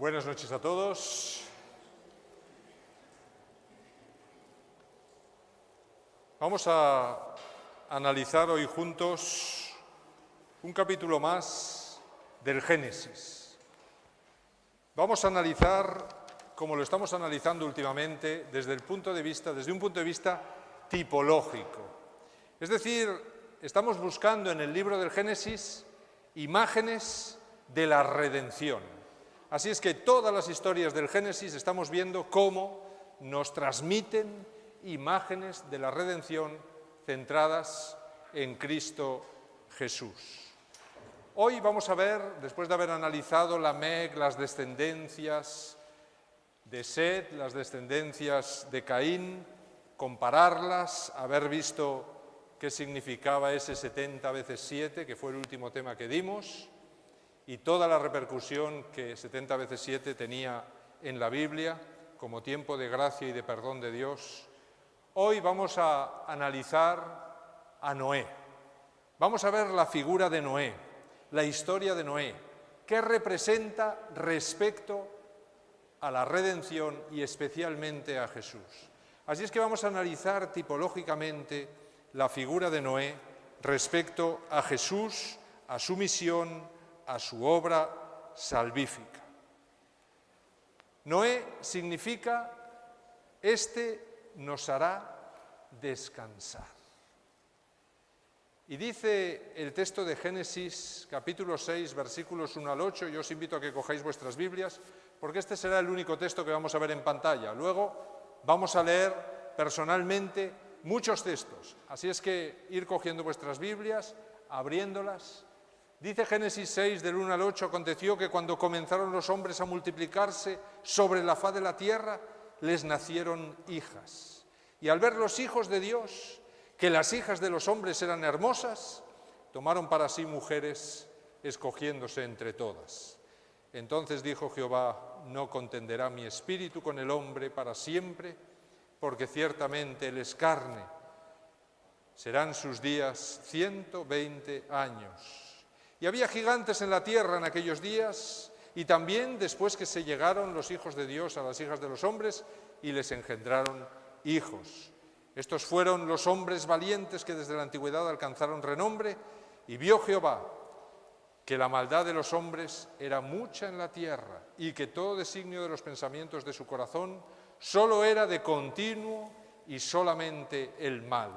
Buenas noches a todos. Vamos a analizar hoy juntos un capítulo más del Génesis. Vamos a analizar, como lo estamos analizando últimamente, desde un punto de vista tipológico. Es decir, estamos buscando en el libro del Génesis imágenes de la redención. Así es que todas las historias del Génesis estamos viendo cómo nos transmiten imágenes de la redención centradas en Cristo Jesús. Hoy vamos a ver, después de haber analizado Lamec, las descendencias de Set, las descendencias de Caín, compararlas, haber visto qué significaba ese 70 veces 7, que fue el último tema que dimos, y toda la repercusión que 70 veces 7 tenía en la Biblia como tiempo de gracia y de perdón de Dios. Hoy vamos a analizar a Noé. Vamos a ver la figura de Noé, la historia de Noé, qué representa respecto a la redención y especialmente a Jesús. Así es que vamos a analizar tipológicamente la figura de Noé respecto a Jesús, a su misión, a su obra salvífica. Noé significa «este nos hará descansar». Y dice el texto de Génesis, capítulo 6, versículos 1 al 8, yo os invito a que cojáis vuestras Biblias, porque este será el único texto que vamos a ver en pantalla. Luego vamos a leer personalmente muchos textos, así es que ir cogiendo vuestras Biblias, abriéndolas. Dice Génesis 6, del 1 al 8, aconteció que cuando comenzaron los hombres a multiplicarse sobre la faz de la tierra, les nacieron hijas. Y al ver los hijos de Dios, que las hijas de los hombres eran hermosas, tomaron para sí mujeres, escogiéndose entre todas. Entonces dijo Jehová, no contenderá mi espíritu con el hombre para siempre, porque ciertamente él es carne. Serán sus días 120 años. Y había gigantes en la tierra en aquellos días, y también después que se llegaron los hijos de Dios a las hijas de los hombres, y les engendraron hijos. Estos fueron los hombres valientes que desde la antigüedad alcanzaron renombre, y vio Jehová que la maldad de los hombres era mucha en la tierra, y que todo designio de los pensamientos de su corazón solo era de continuo y solamente el mal.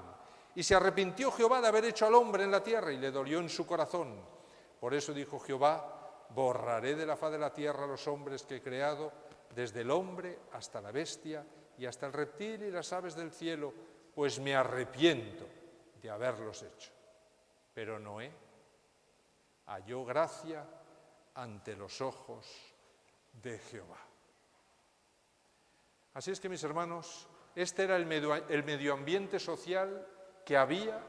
Y se arrepintió Jehová de haber hecho al hombre en la tierra, y le dolió en su corazón. Por eso dijo Jehová, borraré de la faz de la tierra a los hombres que he creado, desde el hombre hasta la bestia y hasta el reptil y las aves del cielo, pues me arrepiento de haberlos hecho. Pero Noé halló gracia ante los ojos de Jehová. Así es que, mis hermanos, este era el medio ambiente social que había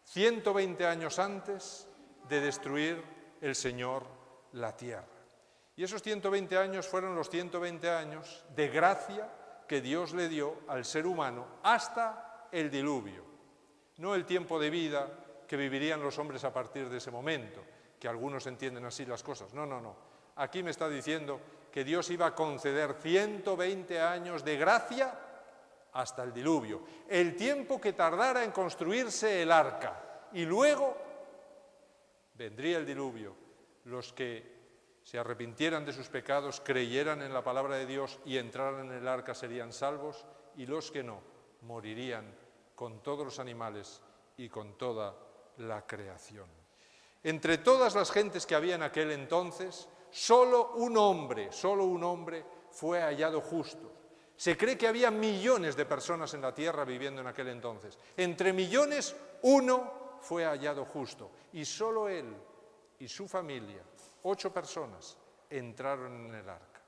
120 años antes de destruir el Señor la tierra. Y esos 120 años fueron los 120 años de gracia que Dios le dio al ser humano hasta el diluvio. No el tiempo de vida que vivirían los hombres a partir de ese momento, que algunos entienden así las cosas. No. Aquí me está diciendo que Dios iba a conceder 120 años de gracia hasta el diluvio. El tiempo que tardara en construirse el arca. Y luego vendría el diluvio. Los que se arrepintieran de sus pecados, creyeran en la palabra de Dios y entraran en el arca serían salvos, y los que no, morirían con todos los animales y con toda la creación. Entre todas las gentes que había en aquel entonces, solo un hombre fue hallado justo. Se cree que había millones de personas en la tierra viviendo en aquel entonces. Entre millones, uno fue hallado justo, y solo él y su familia, 8 personas, entraron en el arca.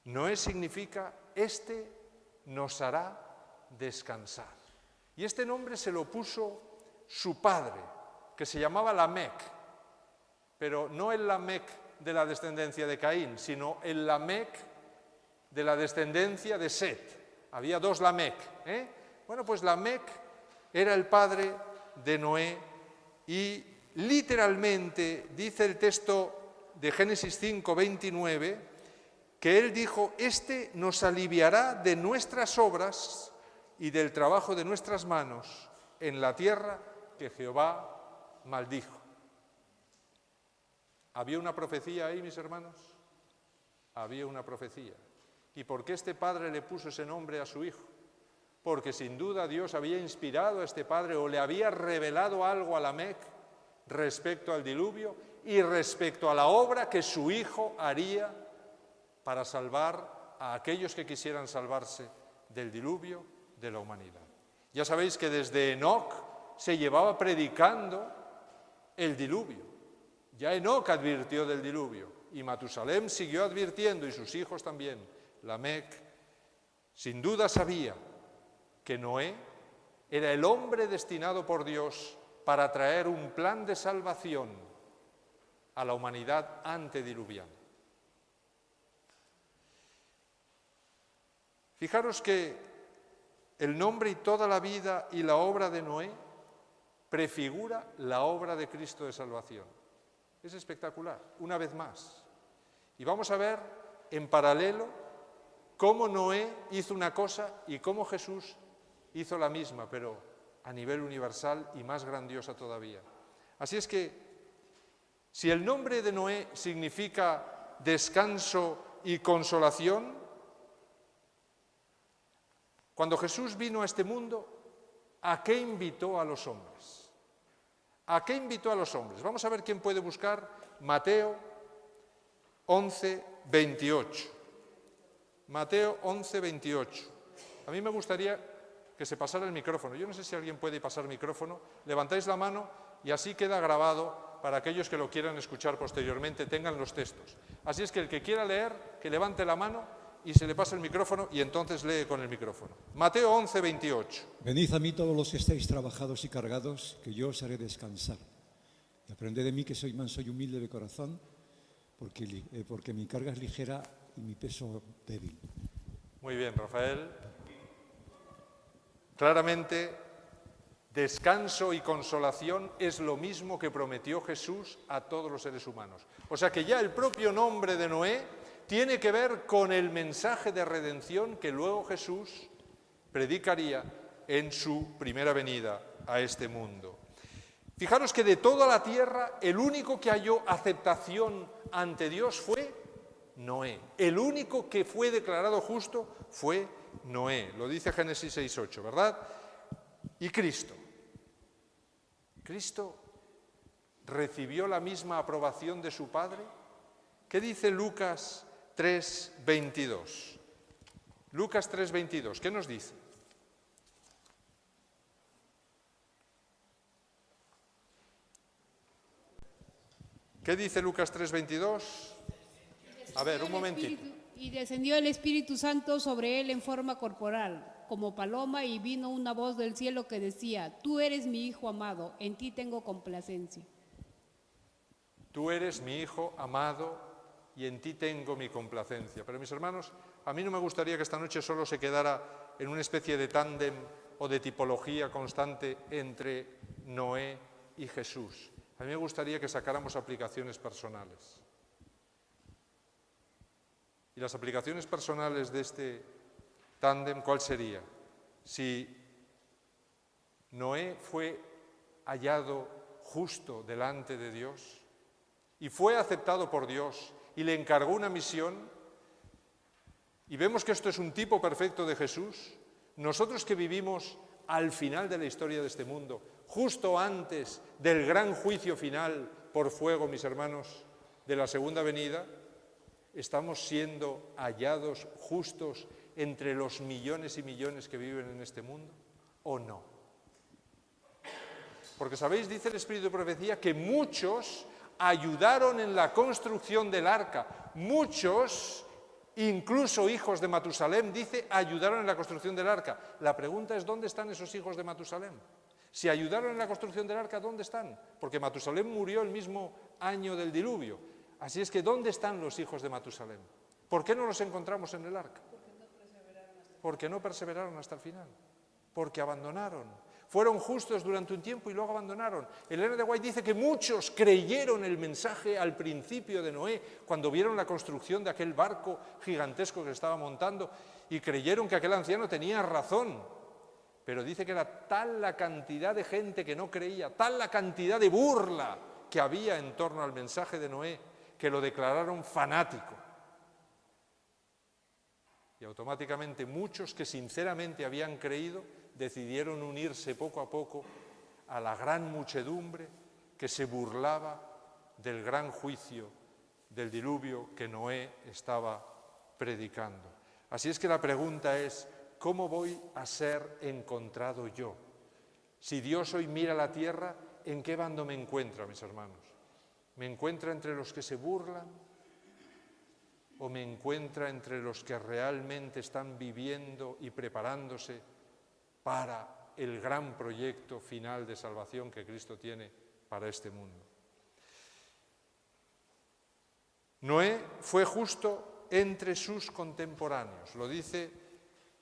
Noé significa «este nos hará descansar». Y este nombre se lo puso su padre, que se llamaba Lamec, pero no el Lamec de la descendencia de Caín, sino el Lamec de la descendencia de Set. Había 2 Lamec, Bueno, pues Lamec era el padre de Noé y literalmente dice el texto de Génesis 5, 29, que Él dijo: «Este nos aliviará de nuestras obras y del trabajo de nuestras manos en la tierra que Jehová maldijo». ¿Había una profecía ahí, mis hermanos? Había una profecía. ¿Y por qué este padre le puso ese nombre a su hijo? Porque sin duda Dios había inspirado a este padre o le había revelado algo a Lamec respecto al diluvio y respecto a la obra que su hijo haría para salvar a aquellos que quisieran salvarse del diluvio de la humanidad. Ya sabéis que desde Enoc se llevaba predicando el diluvio. Ya Enoc advirtió del diluvio y Matusalem siguió advirtiendo y sus hijos también. Lamec sin duda sabía que Noé era el hombre destinado por Dios para traer un plan de salvación a la humanidad antediluviana. Fijaros que el nombre y toda la vida y la obra de Noé prefigura la obra de Cristo de salvación. Es espectacular, una vez más. Y vamos a ver en paralelo cómo Noé hizo una cosa y cómo Jesús hizo la misma, pero a nivel universal y más grandiosa todavía. Así es que, si el nombre de Noé significa descanso y consolación, cuando Jesús vino a este mundo, ¿a qué invitó a los hombres? ¿A qué invitó a los hombres? Vamos a ver quién puede buscar Mateo 11, 28. Mateo 11, 28. A mí me gustaría que se pasara el micrófono. Yo no sé si alguien puede pasar el micrófono. Levantáis la mano y así queda grabado para aquellos que lo quieran escuchar posteriormente, tengan los textos. Así es que el que quiera leer, que levante la mano y se le pasa el micrófono y entonces lee con el micrófono. Mateo 11, 28. Venid a mí todos los que estáis trabajados y cargados, que yo os haré descansar. Y aprended de mí, que soy manso y humilde de corazón, porque mi carga es ligera y mi peso débil. Muy bien, Rafael. Claramente, descanso y consolación es lo mismo que prometió Jesús a todos los seres humanos. O sea que ya el propio nombre de Noé tiene que ver con el mensaje de redención que luego Jesús predicaría en su primera venida a este mundo. Fijaros que de toda la tierra el único que halló aceptación ante Dios fue Noé. El único que fue declarado justo fue Noé. Lo dice Génesis 6:8, ¿verdad? Y Cristo. ¿Cristo recibió la misma aprobación de su Padre? ¿Qué dice Lucas 3:22? Lucas 3:22, ¿qué nos dice? ¿Qué dice Lucas 3:22? A ver, un momentito. Y descendió el Espíritu Santo sobre él en forma corporal, como paloma, y vino una voz del cielo que decía: Tú eres mi Hijo amado, en ti tengo complacencia. Tú eres mi Hijo amado y en ti tengo mi complacencia. Pero mis hermanos, a mí no me gustaría que esta noche solo se quedara en una especie de tándem o de tipología constante entre Noé y Jesús. A mí me gustaría que sacáramos aplicaciones personales. Y las aplicaciones personales de este tándem, ¿cuál sería? Si Noé fue hallado justo delante de Dios y fue aceptado por Dios y le encargó una misión, y vemos que esto es un tipo perfecto de Jesús, nosotros que vivimos al final de la historia de este mundo, justo antes del gran juicio final por fuego, mis hermanos, de la segunda venida, ¿estamos siendo hallados justos entre los millones y millones que viven en este mundo o no? Porque, ¿sabéis? Dice el Espíritu de Profecía que muchos ayudaron en la construcción del arca. Muchos, incluso hijos de Matusalem, dice, ayudaron en la construcción del arca. La pregunta es, ¿dónde están esos hijos de Matusalem? Si ayudaron en la construcción del arca, ¿dónde están? Porque Matusalem murió el mismo año del diluvio. Así es que, ¿dónde están los hijos de Matusalem? ¿Por qué no los encontramos en el arca? Porque no perseveraron hasta el final. Porque abandonaron. fueron justos durante un tiempo y luego abandonaron. Elena de White dice que muchos creyeron el mensaje al principio de Noé, cuando vieron la construcción de aquel barco gigantesco que estaba montando, y creyeron que aquel anciano tenía razón. Pero dice que era tal la cantidad de gente que no creía, tal la cantidad de burla que había en torno al mensaje de Noé, que lo declararon fanático. Y automáticamente muchos que sinceramente habían creído decidieron unirse poco a poco a la gran muchedumbre que se burlaba del gran juicio del diluvio que Noé estaba predicando. Así es que la pregunta es, ¿cómo voy a ser encontrado yo? Si Dios hoy mira la tierra, ¿en qué bando me encuentra, mis hermanos? ¿Me encuentra entre los que se burlan? ¿O me encuentra entre los que realmente están viviendo y preparándose para el gran proyecto final de salvación que Cristo tiene para este mundo? Noé fue justo entre sus contemporáneos, lo dice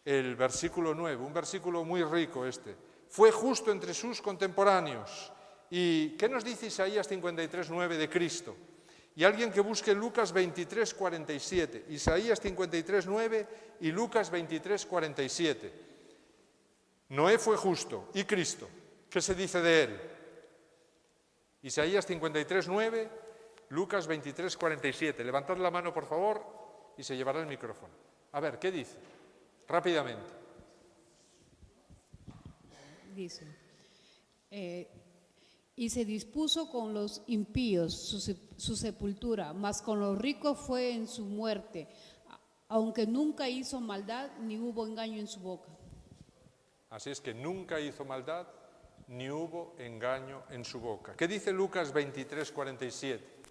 el versículo 9, un versículo muy rico este. Fue justo entre sus contemporáneos. ¿Y qué nos dice Isaías 53:9 de Cristo? Y alguien que busque Lucas 23:47, Isaías 53:9 y Lucas 23:47. Noé fue justo, ¿y Cristo? ¿Qué se dice de él? Isaías 53:9, Lucas 23:47. Levantad la mano, por favor, y se llevará el micrófono. A ver, ¿qué dice? Rápidamente. Dice, y se dispuso con los impíos su sepultura, mas con los ricos fue en su muerte, aunque nunca hizo maldad ni hubo engaño en su boca. Así es que nunca hizo maldad ni hubo engaño en su boca. ¿Qué dice Lucas 23:47?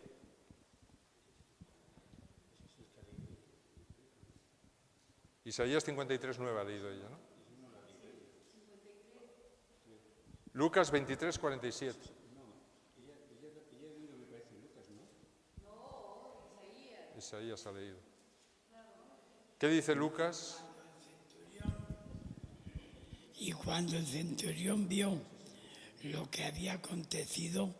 Isaías 53:9 ha leído ella, ¿no? Lucas 23:47. Isaías ha leído. ¿Qué dice Lucas? Y cuando el centurión vio lo que había acontecido,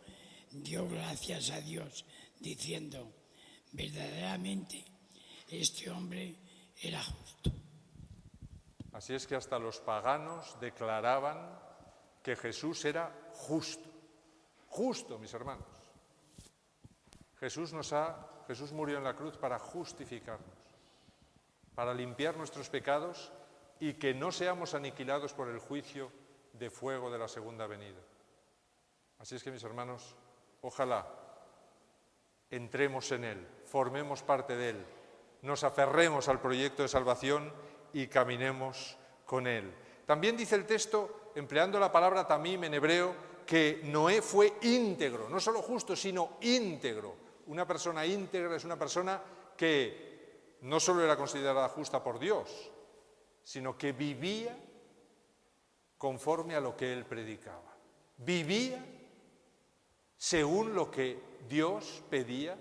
dio gracias a Dios, diciendo, verdaderamente este hombre era justo. Así es que hasta los paganos declaraban que Jesús era justo. Justo, mis hermanos. Jesús murió en la cruz para justificarnos, para limpiar nuestros pecados y que no seamos aniquilados por el juicio de fuego de la segunda venida. Así es que, mis hermanos, ojalá entremos en Él, formemos parte de Él, nos aferremos al proyecto de salvación y caminemos con Él. También dice el texto, empleando la palabra tamim en hebreo, que Noé fue íntegro, no solo justo, sino íntegro. Una persona íntegra es una persona que no solo era considerada justa por Dios, sino que vivía conforme a lo que él predicaba. Vivía según lo que Dios pedía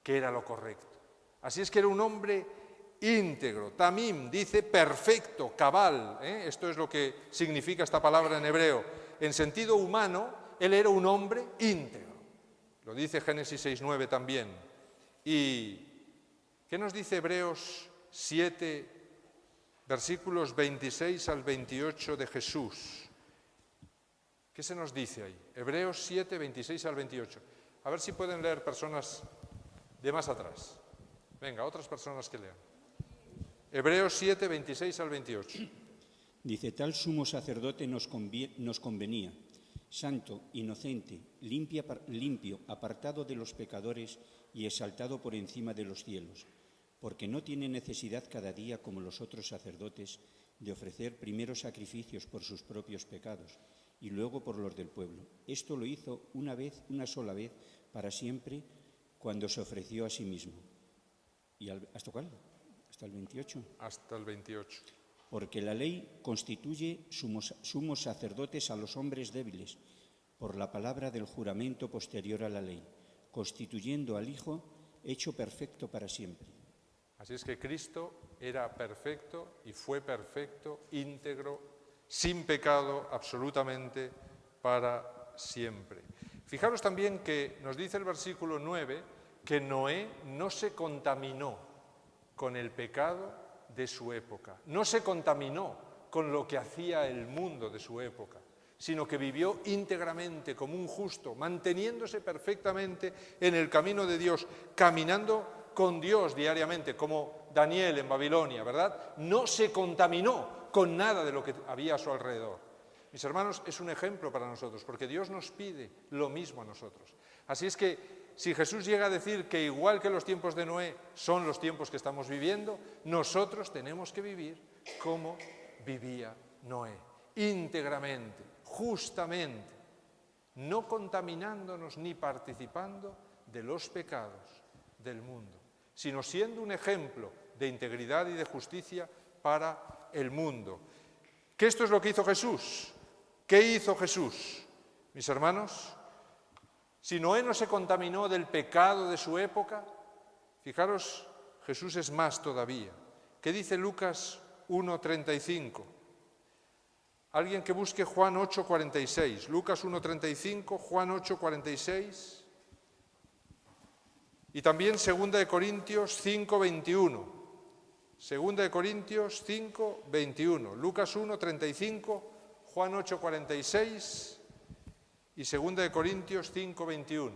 que era lo correcto. Así es que era un hombre íntegro. Tamim dice perfecto, cabal. Esto es lo que significa esta palabra en hebreo. En sentido humano, él era un hombre íntegro. Lo dice Génesis 6:9 también. ¿Y qué nos dice Hebreos 7, versículos 26 al 28 de Jesús? ¿Qué se nos dice ahí? Hebreos 7, 26 al 28. A ver si pueden leer personas de más atrás. Venga, otras personas que lean. Hebreos 7, 26 al 28. Dice, tal sumo sacerdote nos convenía, santo, inocente, limpio, apartado de los pecadores y exaltado por encima de los cielos, porque no tiene necesidad cada día, como los otros sacerdotes, de ofrecer primero sacrificios por sus propios pecados y luego por los del pueblo. Esto lo hizo una sola vez, para siempre, cuando se ofreció a sí mismo. ¿Y hasta cuál? ¿Hasta el 28? Hasta el 28. Porque la ley constituye sumos sacerdotes a los hombres débiles, por la palabra del juramento posterior a la ley, constituyendo al Hijo hecho perfecto para siempre. Así es que Cristo era perfecto y fue perfecto, íntegro, sin pecado, absolutamente para siempre. Fijaros también que nos dice el versículo 9 que Noé no se contaminó con el pecado de su época, no se contaminó con lo que hacía el mundo de su época, sino que vivió íntegramente como un justo, manteniéndose perfectamente en el camino de Dios, caminando con Dios diariamente, como Daniel en Babilonia, ¿verdad? No se contaminó con nada de lo que había a su alrededor. Mis hermanos, es un ejemplo para nosotros, porque Dios nos pide lo mismo a nosotros. Así es que si Jesús llega a decir que igual que los tiempos de Noé son los tiempos que estamos viviendo, nosotros tenemos que vivir como vivía Noé, íntegramente, justamente, no contaminándonos ni participando de los pecados del mundo, sino siendo un ejemplo de integridad y de justicia para el mundo. Que esto es lo que hizo Jesús. ¿Qué hizo Jesús? Mis hermanos, si Noé no se contaminó del pecado de su época, fijaros, Jesús es más todavía. ¿Qué dice Lucas 1:35? Alguien que busque Juan 8:46. Lucas 1:35, Juan 8:46. Y también 2 Corintios 5:21. 2 Corintios 5:21. Lucas 1:35, Juan 8:46 y 2 Corintios 5:21.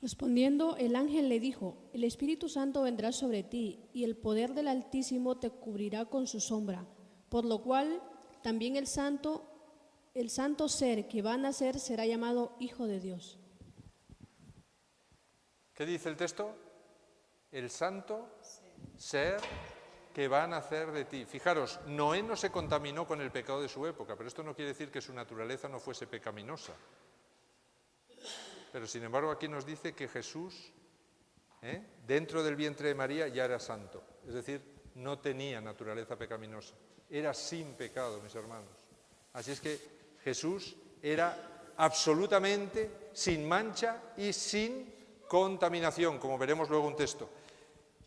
Respondiendo, el ángel le dijo: el Espíritu Santo vendrá sobre ti, y el poder del Altísimo te cubrirá con su sombra, por lo cual también el santo ser que va a nacer será llamado Hijo de Dios. ¿Qué dice el texto? El santo ser que va a nacer de ti. Fijaros, Noé no se contaminó con el pecado de su época, pero esto no quiere decir que su naturaleza no fuese pecaminosa. Pero sin embargo aquí nos dice que Jesús, dentro del vientre de María, ya era santo. Es decir, no tenía naturaleza pecaminosa. Era sin pecado, mis hermanos. Así es que Jesús era absolutamente sin mancha y sin contaminación, como veremos luego un texto.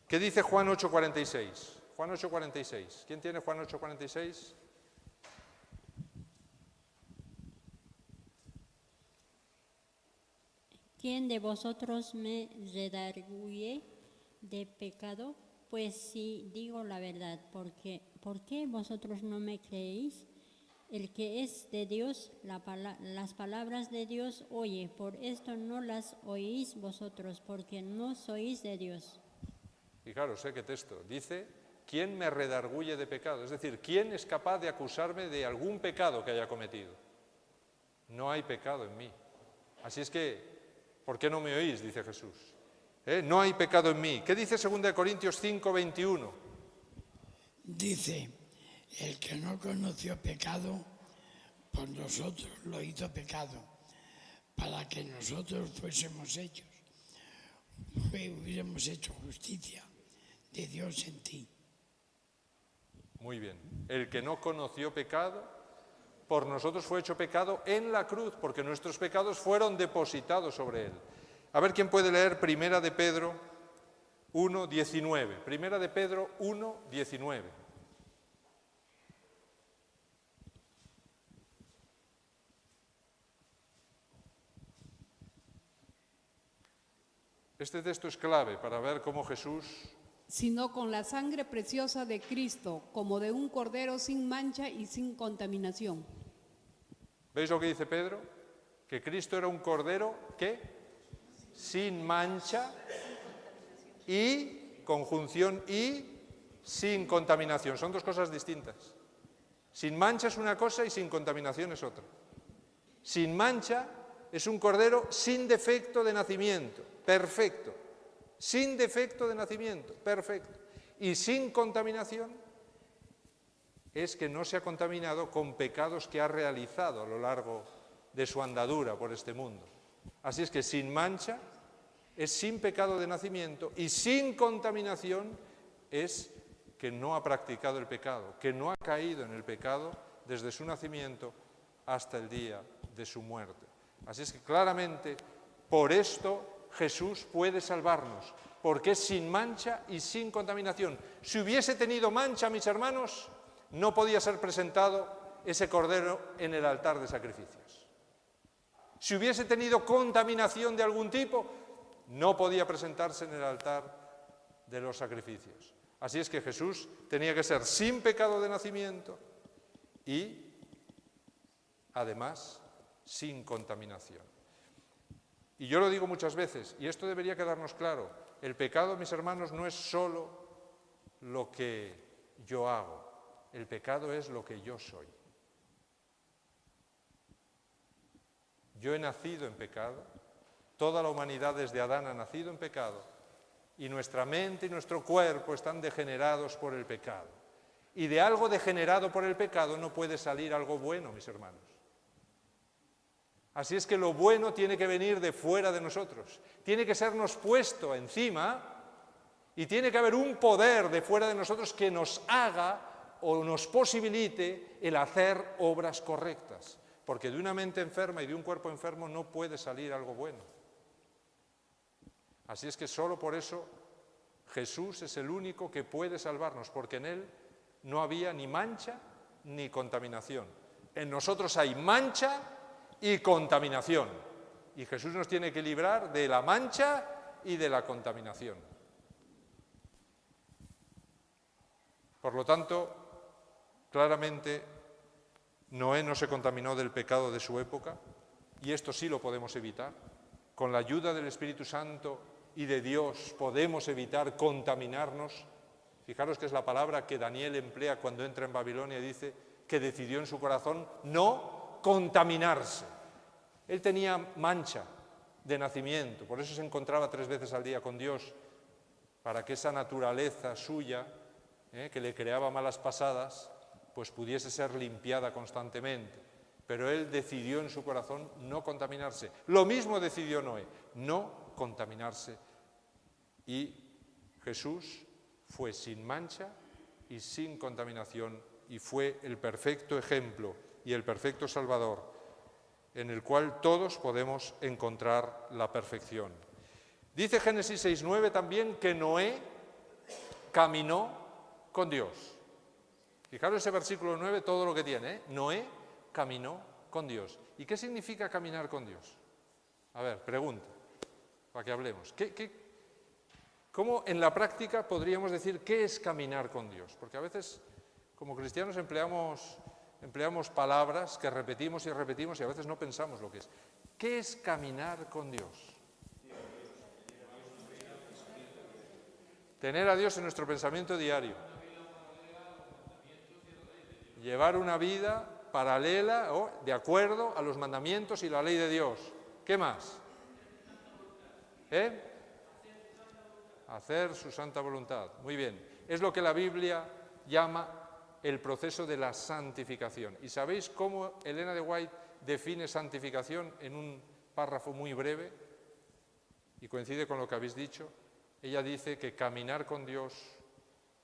¿Qué dice Juan 8:46? Juan 8:46. ¿Quién tiene Juan 8:46? ¿Quién de vosotros me redarguye de pecado? Pues si digo la verdad, ¿por qué vosotros no me creéis? El que es de Dios, las palabras de Dios oye, por esto no las oís vosotros, porque no sois de Dios. Fijaros, qué texto. Dice, ¿quién me redarguye de pecado? Es decir, ¿quién es capaz de acusarme de algún pecado que haya cometido? No hay pecado en mí. Así es que, ¿por qué no me oís? Dice Jesús. No hay pecado en mí. ¿Qué dice 2 Corintios 5:21? Dice, el que no conoció pecado, por nosotros lo hizo pecado, para que nosotros hubiéramos hecho justicia de Dios en ti. Muy bien. El que no conoció pecado, por nosotros fue hecho pecado en la cruz, porque nuestros pecados fueron depositados sobre él. A ver quién puede leer Primera de Pedro 1:19. Primera de Pedro 1:19. Este texto es clave para ver cómo Jesús, sino con la sangre preciosa de Cristo, como de un cordero sin mancha y sin contaminación. ¿veis lo que dice Pedro? Que Cristo era un cordero, ¿qué? Sin mancha y, conjunción y, sin contaminación. Son dos cosas distintas. Sin mancha es una cosa y sin contaminación es otra. Sin mancha es un cordero sin defecto de nacimiento, perfecto. Sin defecto de nacimiento, perfecto. Y sin contaminación es que no se ha contaminado con pecados que ha realizado a lo largo de su andadura por este mundo. Así es que sin mancha es sin pecado de nacimiento y sin contaminación es que no ha practicado el pecado, que no ha caído en el pecado desde su nacimiento hasta el día de su muerte. Así es que claramente por esto Jesús puede salvarnos, porque es sin mancha y sin contaminación. Si hubiese tenido mancha, mis hermanos, no podía ser presentado ese cordero en el altar de sacrificios. Si hubiese tenido contaminación de algún tipo, no podía presentarse en el altar de los sacrificios. Así es que Jesús tenía que ser sin pecado de nacimiento y, además, sin contaminación. Y yo lo digo muchas veces, y esto debería quedarnos claro, el pecado, mis hermanos, no es solo lo que yo hago, el pecado es lo que yo soy. Yo he nacido en pecado, toda la humanidad desde Adán ha nacido en pecado, y nuestra mente y nuestro cuerpo están degenerados por el pecado. Y de algo degenerado por el pecado no puede salir algo bueno, mis hermanos. Así es que lo bueno tiene que venir de fuera de nosotros, tiene que sernos puesto encima y tiene que haber un poder de fuera de nosotros que nos haga o nos posibilite el hacer obras correctas, porque de una mente enferma y de un cuerpo enfermo no puede salir algo bueno. Así es que solo por eso Jesús es el único que puede salvarnos, porque en Él no había ni mancha ni contaminación. En nosotros hay mancha y contaminación. Y Jesús nos tiene que librar de la mancha y de la contaminación. Por lo tanto, claramente, Noé no se contaminó del pecado de su época, y esto sí lo podemos evitar. Con la ayuda del Espíritu Santo y de Dios podemos evitar contaminarnos. Fijaros que es la palabra que Daniel emplea cuando entra en Babilonia y dice que decidió en su corazón no contaminarse. Él tenía mancha de nacimiento, por eso se encontraba 3 veces al día con Dios, para que esa naturaleza suya, que le creaba malas pasadas, pues pudiese ser limpiada constantemente. Pero él decidió en su corazón no contaminarse. Lo mismo decidió Noé, no contaminarse. Y Jesús fue sin mancha y sin contaminación, y fue el perfecto ejemplo y el perfecto Salvador, en el cual todos podemos encontrar la perfección. Dice Génesis 6:9 también que Noé caminó con Dios. Fijaros ese versículo 9, todo lo que tiene, Noé caminó con Dios. ¿Y qué significa caminar con Dios? A ver, pregunta, para que hablemos. ¿Cómo en la práctica podríamos decir qué es caminar con Dios? Porque a veces, como cristianos, empleamos palabras que repetimos y repetimos y a veces no pensamos lo que es. ¿Qué es caminar con Dios? Tener a Dios en nuestro pensamiento diario. Llevar una vida paralela o de acuerdo a los mandamientos y la ley de Dios. ¿Qué más? Hacer su santa voluntad. Muy bien. Es lo que la Biblia llama el proceso de la santificación. ¿Y sabéis cómo Elena de White define santificación en un párrafo muy breve? Y coincide con lo que habéis dicho. Ella dice que caminar con Dios,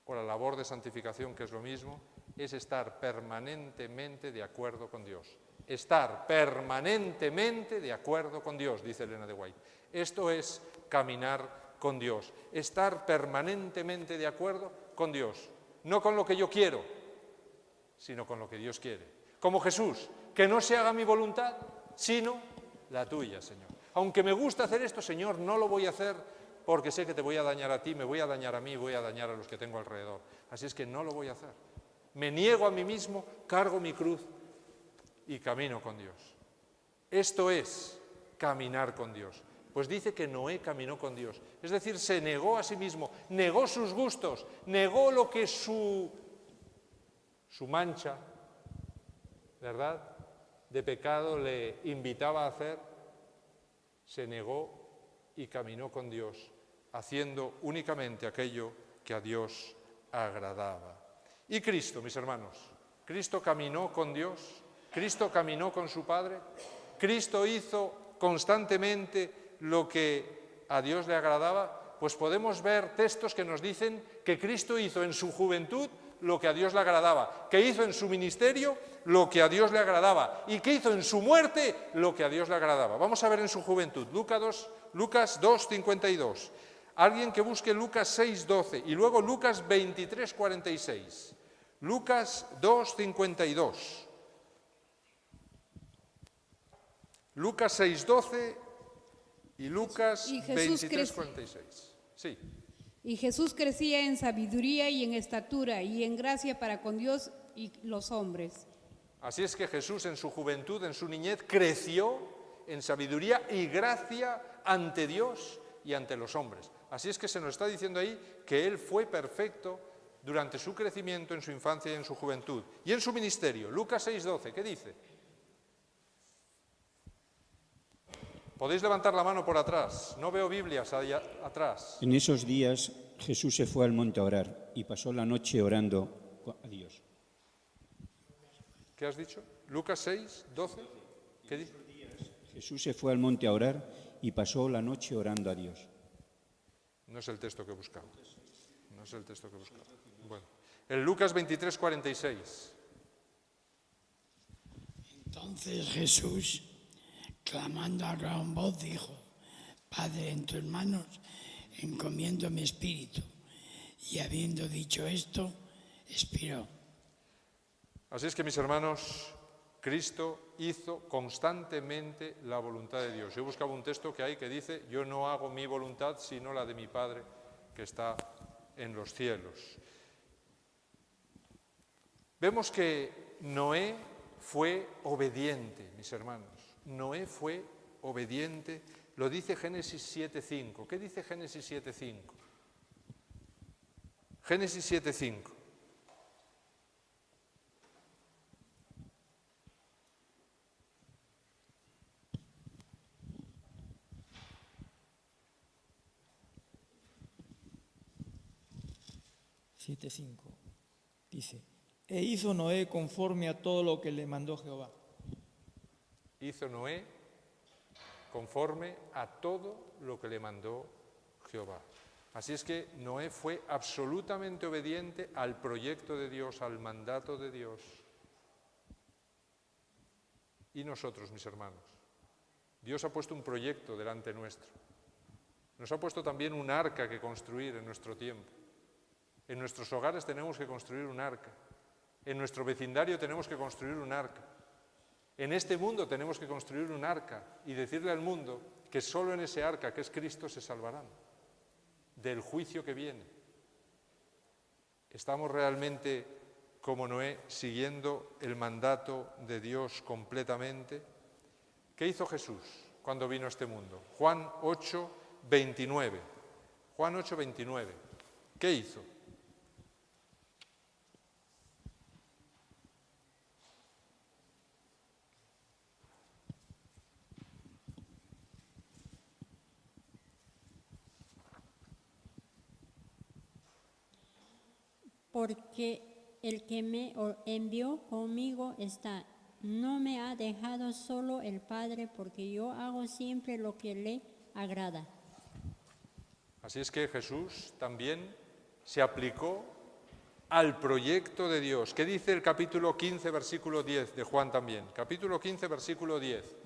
o la labor de santificación, que es lo mismo, es estar permanentemente de acuerdo con Dios. Estar permanentemente de acuerdo con Dios, dice Elena de White. Esto es caminar con Dios. Estar permanentemente de acuerdo con Dios. No con lo que yo quiero, sino con lo que Dios quiere. Como Jesús, que no se haga mi voluntad, sino la tuya, Señor. Aunque me gusta hacer esto, Señor, no lo voy a hacer porque sé que te voy a dañar a ti, me voy a dañar a mí, voy a dañar a los que tengo alrededor. Así es que no lo voy a hacer. Me niego a mí mismo, cargo mi cruz y camino con Dios. Esto es caminar con Dios. Pues dice que Noé caminó con Dios. Es decir, se negó a sí mismo, negó sus gustos, negó lo que su mancha, ¿verdad?, de pecado le invitaba a hacer. Se negó y caminó con Dios, haciendo únicamente aquello que a Dios agradaba. Y Cristo, mis hermanos, Cristo caminó con Dios, Cristo caminó con su Padre, Cristo hizo constantemente lo que a Dios le agradaba. Pues podemos ver textos que nos dicen que Cristo hizo en su juventud lo que a Dios le agradaba, que hizo en su ministerio lo que a Dios le agradaba y que hizo en su muerte lo que a Dios le agradaba. Vamos a ver en su juventud, Lucas 2:52. Alguien que busque Lucas 6:12 y luego Lucas 23:46. Lucas 2:52. Lucas 6:12 y Lucas Y Jesús 23:46. Sí. Y Jesús crecía en sabiduría y en estatura y en gracia para con Dios y los hombres. Así es que Jesús en su juventud, en su niñez, creció en sabiduría y gracia ante Dios y ante los hombres. Así es que se nos está diciendo ahí que Él fue perfecto durante su crecimiento, en su infancia y en su juventud. Y en su ministerio, Lucas 6:12, ¿qué dice? Podéis levantar la mano por atrás, no veo Biblias allá atrás. En esos días Jesús se fue al monte a orar y pasó la noche orando a Dios. ¿Qué has dicho? Lucas 6:12, ¿qué dice? Jesús se fue al monte a orar y pasó la noche orando a Dios. No es el texto que he buscado. No es el texto que he buscado. Bueno, el Lucas 23:46. Entonces Jesús, clamando a gran voz, dijo: Padre, en tus manos encomiendo mi espíritu. Y habiendo dicho esto, expiró. Así es que, mis hermanos, Cristo hizo constantemente la voluntad de Dios. Yo buscaba un texto que hay que dice: yo no hago mi voluntad sino la de mi Padre que está en los cielos. Vemos que Noé fue obediente, mis hermanos. Noé fue obediente, lo dice Génesis 7:5. ¿Qué dice Génesis 7:5? Génesis 7:5. Dice: E hizo Noé conforme a todo lo que le mandó Jehová. Hizo Noé conforme a todo lo que le mandó Jehová. Así es que Noé fue absolutamente obediente al proyecto de Dios, al mandato de Dios. Y nosotros, mis hermanos, Dios ha puesto un proyecto delante nuestro. Nos ha puesto también un arca que construir en nuestro tiempo. En nuestros hogares tenemos que construir un arca. En nuestro vecindario tenemos que construir un arca. En este mundo tenemos que construir un arca y decirle al mundo que solo en ese arca, que es Cristo, se salvarán del juicio que viene. ¿Estamos realmente, como Noé, siguiendo el mandato de Dios completamente? ¿Qué hizo Jesús cuando vino a este mundo? Juan 8:29. Juan 8:29. ¿Qué hizo? Porque el que me envió conmigo está. No me ha dejado solo el Padre, porque yo hago siempre lo que le agrada. Así es que Jesús también se aplicó al proyecto de Dios. ¿Qué dice el capítulo 15, versículo 10 de Juan también? Capítulo 15, versículo 10.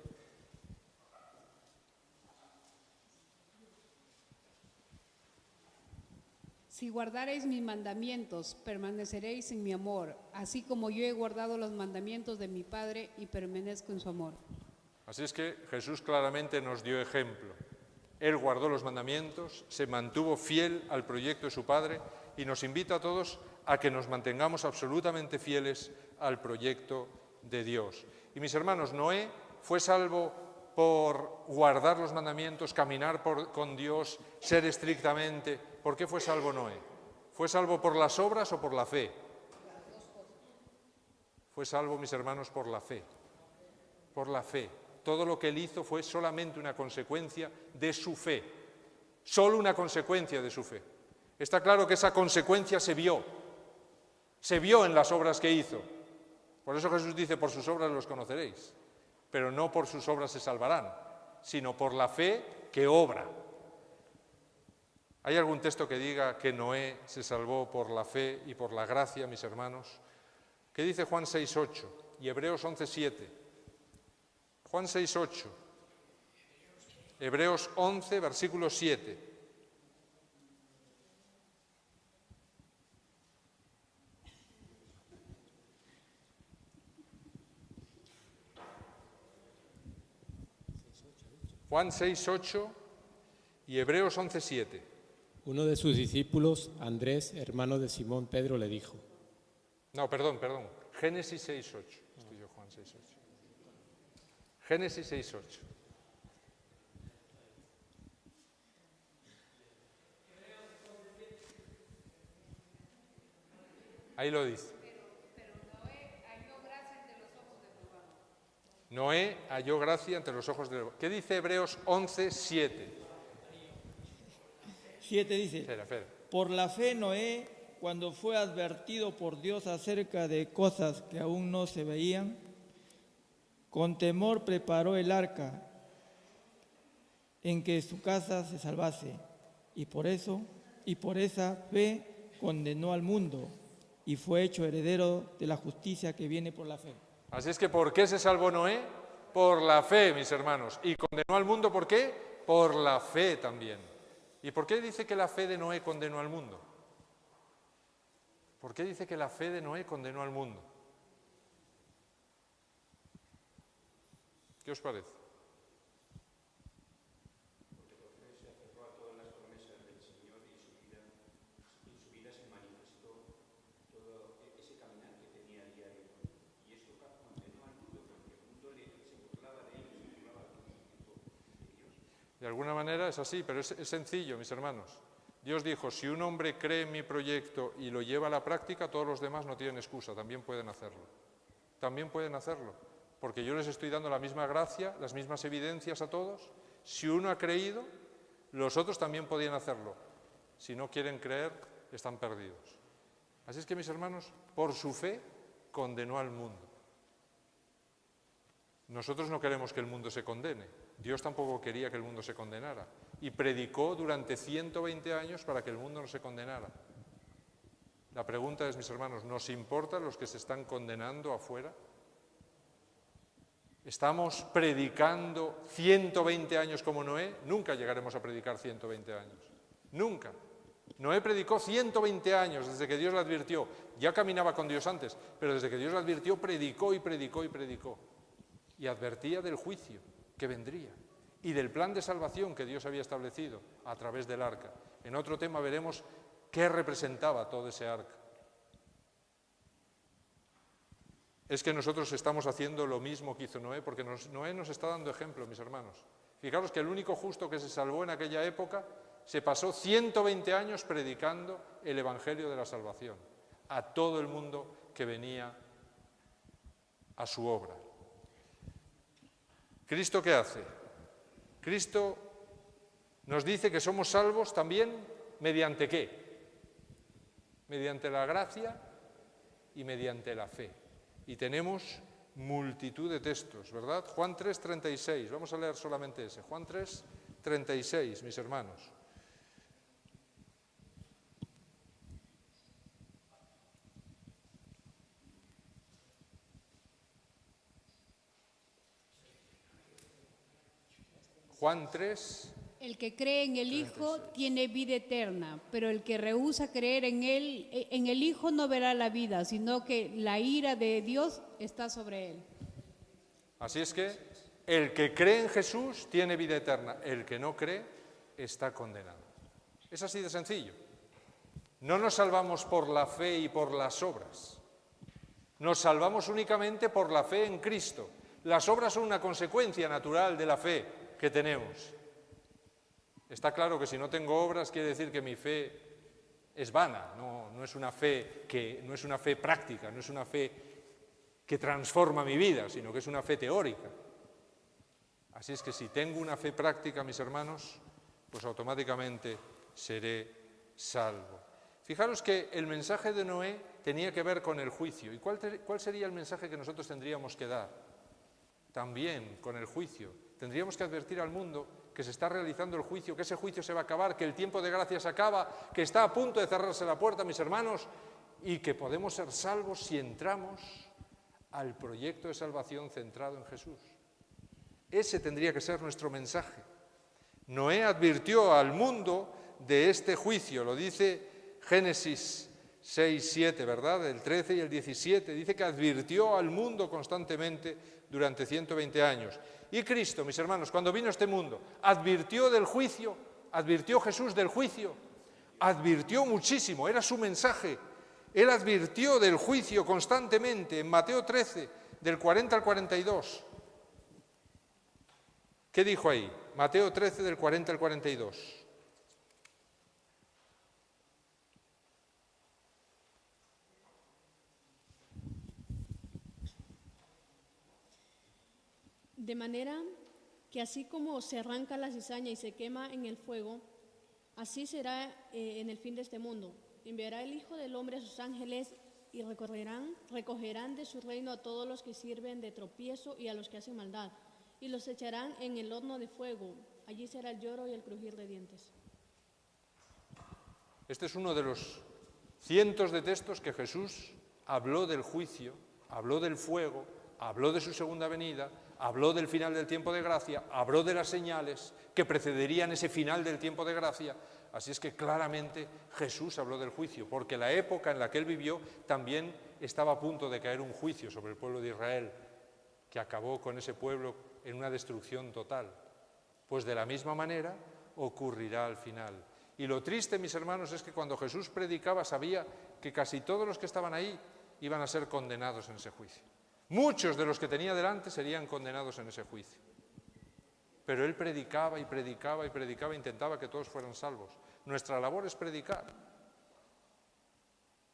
Si guardareis mis mandamientos, permaneceréis en mi amor, así como yo he guardado los mandamientos de mi Padre y permanezco en su amor. Así es que Jesús claramente nos dio ejemplo. Él guardó los mandamientos, se mantuvo fiel al proyecto de su Padre y nos invita a todos a que nos mantengamos absolutamente fieles al proyecto de Dios. Y mis hermanos, Noé fue salvo por guardar los mandamientos, caminar con Dios, ser estrictamente. ¿Por qué fue salvo Noé? ¿Fue salvo por las obras o por la fe? Fue salvo, mis hermanos, por la fe. Por la fe. Todo lo que él hizo fue solamente una consecuencia de su fe. Solo una consecuencia de su fe. Está claro que esa consecuencia se vio en las obras que hizo. Por eso Jesús dice: por sus obras los conoceréis. Pero no por sus obras se salvarán, sino por la fe que obra. ¿Hay algún texto que diga que Noé se salvó por la fe y por la gracia, mis hermanos? ¿Qué dice Juan 6:8 y Hebreos 11:7? Juan 6:8, Hebreos 11, versículo 7. Juan 6, 8 y Hebreos 11, 7. Uno de sus discípulos, Andrés, hermano de Simón Pedro, le dijo. No, perdón. Génesis 6, 8. Estoy yo, Juan 6, 8. Génesis 6, 8. Ahí lo dice. Noé halló gracia ante los ojos de Jehová. ¿Qué dice Hebreos 11, 7? 7 dice, Espera. por la fe Noé, cuando fue advertido por Dios acerca de cosas que aún no se veían, con temor preparó el arca en que su casa se salvase, y por esa fe condenó al mundo y fue hecho heredero de la justicia que viene por la fe. Así es que, ¿por qué se salvó Noé? Por la fe, mis hermanos. ¿Y condenó al mundo por qué? Por la fe también. ¿Y por qué dice que la fe de Noé condenó al mundo? ¿Por qué dice que la fe de Noé condenó al mundo? ¿Qué os parece? De alguna manera es así, pero es sencillo, mis hermanos. Dios dijo, si un hombre cree en mi proyecto y lo lleva a la práctica, todos los demás no tienen excusa, también pueden hacerlo. También pueden hacerlo, porque yo les estoy dando la misma gracia, las mismas evidencias a todos. Si uno ha creído, los otros también podían hacerlo. Si no quieren creer, están perdidos. Así es que, mis hermanos, por su fe condenó al mundo. Nosotros no queremos que el mundo se condene. Dios tampoco quería que el mundo se condenara y predicó durante 120 años para que el mundo no se condenara. La pregunta es, mis hermanos, ¿nos importan los que se están condenando afuera? ¿Estamos predicando 120 años como Noé? Nunca llegaremos a predicar 120 años. Nunca. Noé predicó 120 años desde que Dios le advirtió. Ya caminaba con Dios antes, pero desde que Dios le advirtió, predicó y predicó y predicó. Y advertía del juicio que vendría y del plan de salvación que Dios había establecido a través del arca. En otro tema veremos qué representaba todo ese arca. Es que nosotros estamos haciendo lo mismo que hizo Noé, porque Noé nos está dando ejemplo, mis hermanos. Fijaros que el único justo que se salvó en aquella época se pasó 120 años predicando el evangelio de la salvación a todo el mundo que venía a su obra. ¿Cristo qué hace? Cristo nos dice que somos salvos también mediante ¿qué? Mediante la gracia y mediante la fe. Y tenemos multitud de textos, ¿verdad? Juan 3, 36, vamos a leer solamente ese. Juan 3, 36, mis hermanos. Juan 3. El que cree en el Hijo tiene vida eterna, pero el que rehúsa creer en él, en el Hijo no verá la vida, sino que la ira de Dios está sobre él. Así es que el que cree en Jesús tiene vida eterna, el que no cree está condenado. Es así de sencillo. No nos salvamos por la fe y por las obras. Nos salvamos únicamente por la fe en Cristo. Las obras son una consecuencia natural de la fe que tenemos. Está claro que si no tengo obras quiere decir que mi fe es vana, no es una fe práctica, no es una fe que transforma mi vida, sino que es una fe teórica. Así es que si tengo una fe práctica, mis hermanos, pues automáticamente seré salvo. Fijaros que el mensaje de Noé tenía que ver con el juicio. ¿Y cuál sería el mensaje que nosotros tendríamos que dar? También con el juicio. Tendríamos que advertir al mundo que se está realizando el juicio, que ese juicio se va a acabar, que el tiempo de gracia se acaba, que está a punto de cerrarse la puerta, mis hermanos, y que podemos ser salvos si entramos al proyecto de salvación centrado en Jesús. Ese tendría que ser nuestro mensaje. Noé advirtió al mundo de este juicio, lo dice Génesis 6, 7, ¿verdad? El 13 y el 17, dice que advirtió al mundo constantemente durante 120 años. Y Cristo, mis hermanos, cuando vino a este mundo, advirtió del juicio, advirtió Jesús del juicio, advirtió muchísimo, era su mensaje. Él advirtió del juicio constantemente en Mateo 13, del 40 al 42. ¿Qué dijo ahí? Mateo 13, del 40 al 42. De manera que así como se arranca la cizaña y se quema en el fuego, así será en el fin de este mundo. Enviará el Hijo del Hombre a sus ángeles y recogerán de su reino a todos los que sirven de tropiezo y a los que hacen maldad, y los echarán en el horno de fuego. Allí será el lloro y el crujir de dientes. Este es uno de los cientos de textos que Jesús habló del juicio, habló del fuego, habló de su segunda venida, habló del final del tiempo de gracia, habló de las señales que precederían ese final del tiempo de gracia. Así es que claramente Jesús habló del juicio, porque la época en la que él vivió también estaba a punto de caer un juicio sobre el pueblo de Israel, que acabó con ese pueblo en una destrucción total. Pues de la misma manera ocurrirá al final. Y lo triste, mis hermanos, es que cuando Jesús predicaba sabía que casi todos los que estaban ahí iban a ser condenados en ese juicio. Muchos de los que tenía delante serían condenados en ese juicio. Pero él predicaba y predicaba y predicaba, intentaba que todos fueran salvos. Nuestra labor es predicar.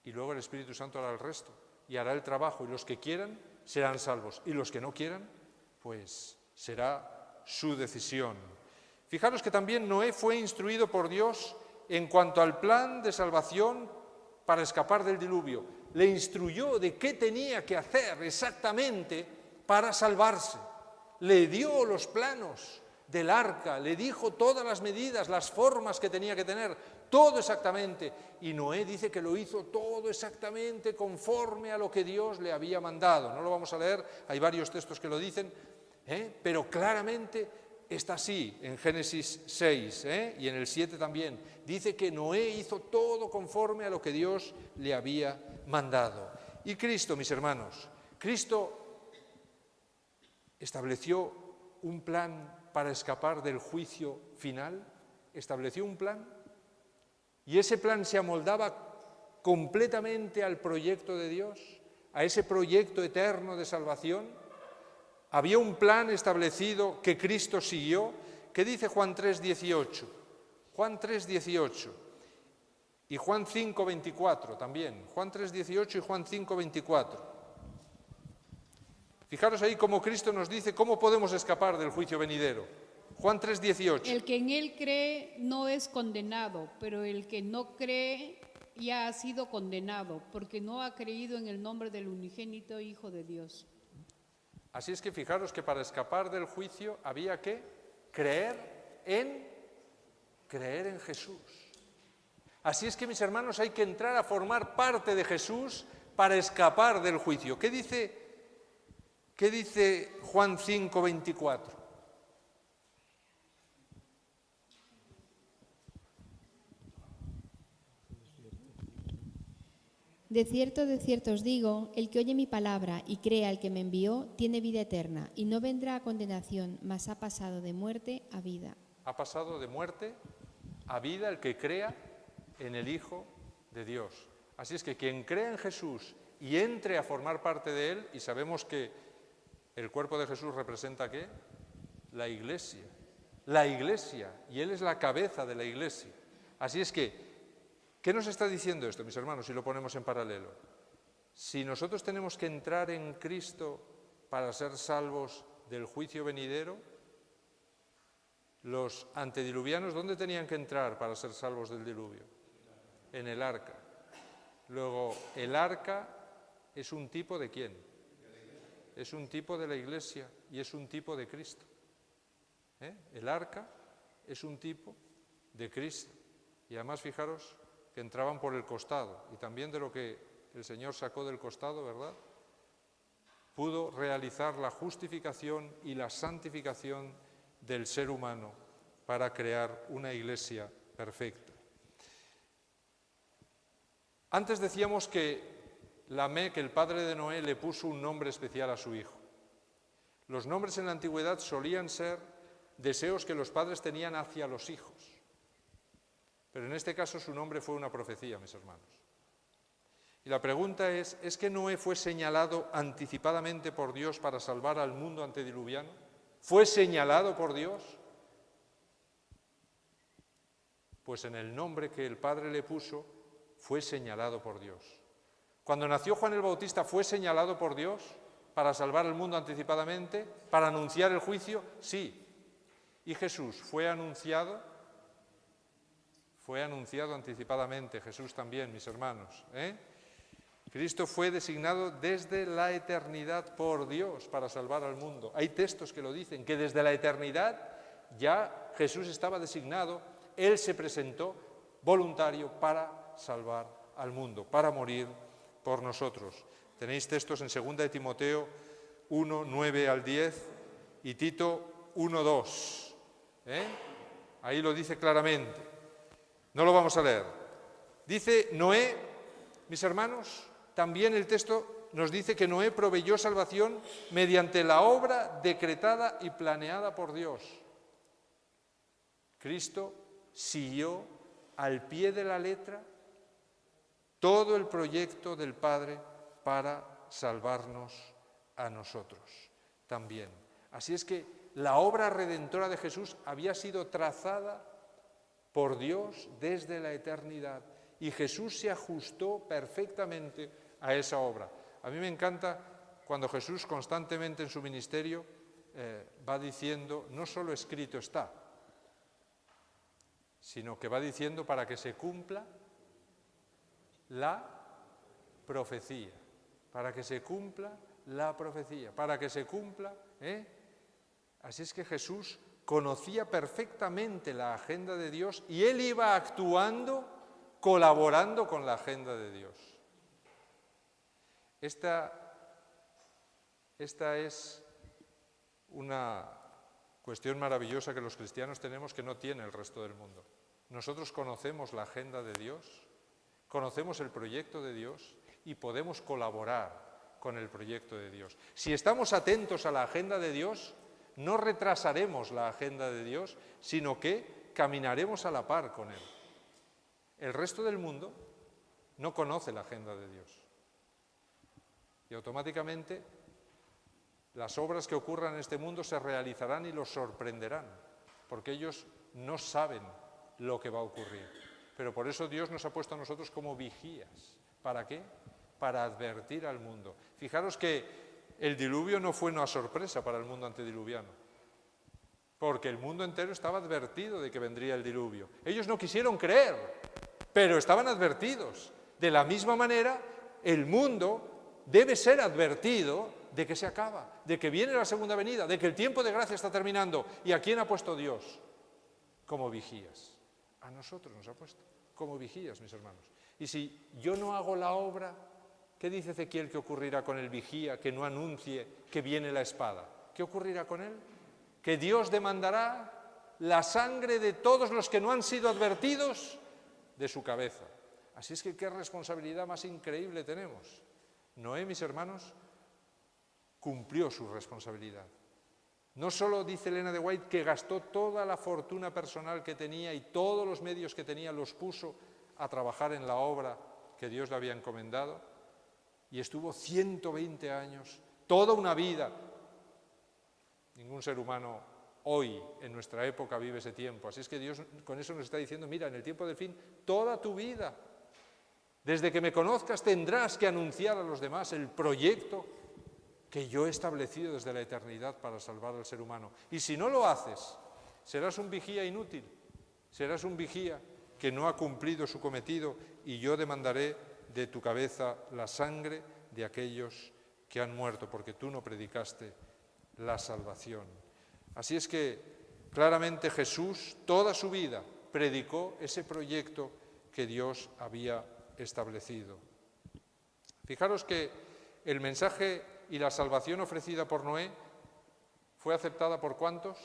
Y luego el Espíritu Santo hará el resto y hará el trabajo. Y los que quieran serán salvos. Y los que no quieran, pues será su decisión. Fijaros que también Noé fue instruido por Dios en cuanto al plan de salvación para escapar del diluvio. Le instruyó de qué tenía que hacer exactamente para salvarse. Le dio los planos del arca, le dijo todas las medidas, las formas que tenía que tener, todo exactamente. Y Noé dice que lo hizo todo exactamente conforme a lo que Dios le había mandado. No lo vamos a leer, hay varios textos que lo dicen, pero claramente está así en Génesis 6 y en el 7 también. Dice que Noé hizo todo conforme a lo que Dios le había mandado. Y Cristo, mis hermanos, Cristo estableció un plan para escapar del juicio final, estableció un plan, y ese plan se amoldaba completamente al proyecto de Dios, a ese proyecto eterno de salvación. Había un plan establecido que Cristo siguió, que dice Juan 3:18, Juan 3:18 y Juan 5:24 también, Juan 3:18 y Juan 5:24. Fijaros ahí cómo Cristo nos dice cómo podemos escapar del juicio venidero. Juan 3:18. El que en él cree no es condenado, pero el que no cree ya ha sido condenado, porque no ha creído en el nombre del unigénito Hijo de Dios. Así es que fijaros que para escapar del juicio había que creer en Jesús. Así es que, mis hermanos, hay que entrar a formar parte de Jesús para escapar del juicio. ¿Qué dice Juan 5:24? De cierto os digo, el que oye mi palabra y cree al que me envió, tiene vida eterna, y no vendrá a condenación, mas ha pasado de muerte a vida. Ha pasado de muerte a vida el que crea en el Hijo de Dios. Así es que quien crea en Jesús y entre a formar parte de Él, y sabemos que el cuerpo de Jesús representa ¿qué? La Iglesia. La Iglesia, y Él es la cabeza de la Iglesia. Así es que, ¿qué nos está diciendo esto, mis hermanos, si lo ponemos en paralelo? Si nosotros tenemos que entrar en Cristo para ser salvos del juicio venidero, los antediluvianos, ¿dónde tenían que entrar para ser salvos del diluvio? En el arca. Luego, el arca es un tipo ¿de quién? Es un tipo de la Iglesia y es un tipo de Cristo. El arca es un tipo de Cristo. Y además, fijaros que entraban por el costado, y también de lo que el Señor sacó del costado, ¿verdad? Pudo realizar la justificación y la santificación del ser humano para crear una iglesia perfecta. Antes decíamos que Lamec, el padre de Noé, le puso un nombre especial a su hijo. Los nombres en la antigüedad solían ser deseos que los padres tenían hacia los hijos. Pero en este caso su nombre fue una profecía, mis hermanos. Y la pregunta ¿es que Noé fue señalado anticipadamente por Dios para salvar al mundo antediluviano? ¿Fue señalado por Dios? Pues en el nombre que el Padre le puso, fue señalado por Dios. Cuando nació Juan el Bautista, ¿fue señalado por Dios para salvar al mundo anticipadamente, para anunciar el juicio? Sí. ¿Y Jesús fue anunciado? Fue anunciado anticipadamente, Jesús también, mis hermanos. Cristo fue designado desde la eternidad por Dios para salvar al mundo. Hay textos que lo dicen, que desde la eternidad ya Jesús estaba designado, Él se presentó voluntario para salvar al mundo, para morir por nosotros. Tenéis textos en 2 de Timoteo 1, 9 al 10 y Tito 1, 2. Ahí lo dice claramente. No lo vamos a leer. Dice Noé, mis hermanos, también el texto nos dice que Noé proveyó salvación mediante la obra decretada y planeada por Dios. Cristo siguió al pie de la letra todo el proyecto del Padre para salvarnos a nosotros también. Así es que la obra redentora de Jesús había sido trazada por Dios desde la eternidad y Jesús se ajustó perfectamente a esa obra. A mí me encanta cuando Jesús constantemente en su ministerio va diciendo, no solo escrito está, sino que va diciendo para que se cumpla la profecía, para que se cumpla la profecía, para que se cumpla. Así es que Jesús conocía perfectamente la agenda de Dios y Él iba actuando, colaborando con la agenda de Dios. Esta es una cuestión maravillosa que los cristianos tenemos que no tiene el resto del mundo. Nosotros conocemos la agenda de Dios, conocemos el proyecto de Dios y podemos colaborar con el proyecto de Dios. Si estamos atentos a la agenda de Dios, no retrasaremos la agenda de Dios, sino que caminaremos a la par con Él. El resto del mundo no conoce la agenda de Dios. Y automáticamente las obras que ocurran en este mundo se realizarán y los sorprenderán, porque ellos no saben lo que va a ocurrir. Pero por eso Dios nos ha puesto a nosotros como vigías. ¿Para qué? Para advertir al mundo. Fijaros que el diluvio no fue una sorpresa para el mundo antediluviano, porque el mundo entero estaba advertido de que vendría el diluvio. Ellos no quisieron creer, pero estaban advertidos. De la misma manera, el mundo debe ser advertido de que se acaba, de que viene la segunda venida, de que el tiempo de gracia está terminando. ¿Y a quién ha puesto Dios? Como vigías. A nosotros nos ha puesto como vigías, mis hermanos. Y si yo no hago la obra, ¿qué dice Ezequiel que ocurrirá con el vigía que no anuncie que viene la espada? ¿Qué ocurrirá con él? Que Dios demandará la sangre de todos los que no han sido advertidos de su cabeza. Así es que qué responsabilidad más increíble tenemos. Noé, mis hermanos, cumplió su responsabilidad. No solo dice Elena de White que gastó toda la fortuna personal que tenía y todos los medios que tenía los puso a trabajar en la obra que Dios le había encomendado, y estuvo 120 años, toda una vida. Ningún ser humano hoy, en nuestra época, vive ese tiempo. Así es que Dios con eso nos está diciendo, mira, en el tiempo del fin, toda tu vida, desde que me conozcas, tendrás que anunciar a los demás el proyecto que yo he establecido desde la eternidad para salvar al ser humano. Y si no lo haces, serás un vigía inútil, serás un vigía que no ha cumplido su cometido y yo demandaré de tu cabeza la sangre de aquellos que han muerto, porque tú no predicaste la salvación. Así es que claramente Jesús, toda su vida, predicó ese proyecto que Dios había establecido. Fijaros que el mensaje y la salvación ofrecida por Noé fue aceptada por ¿cuántos?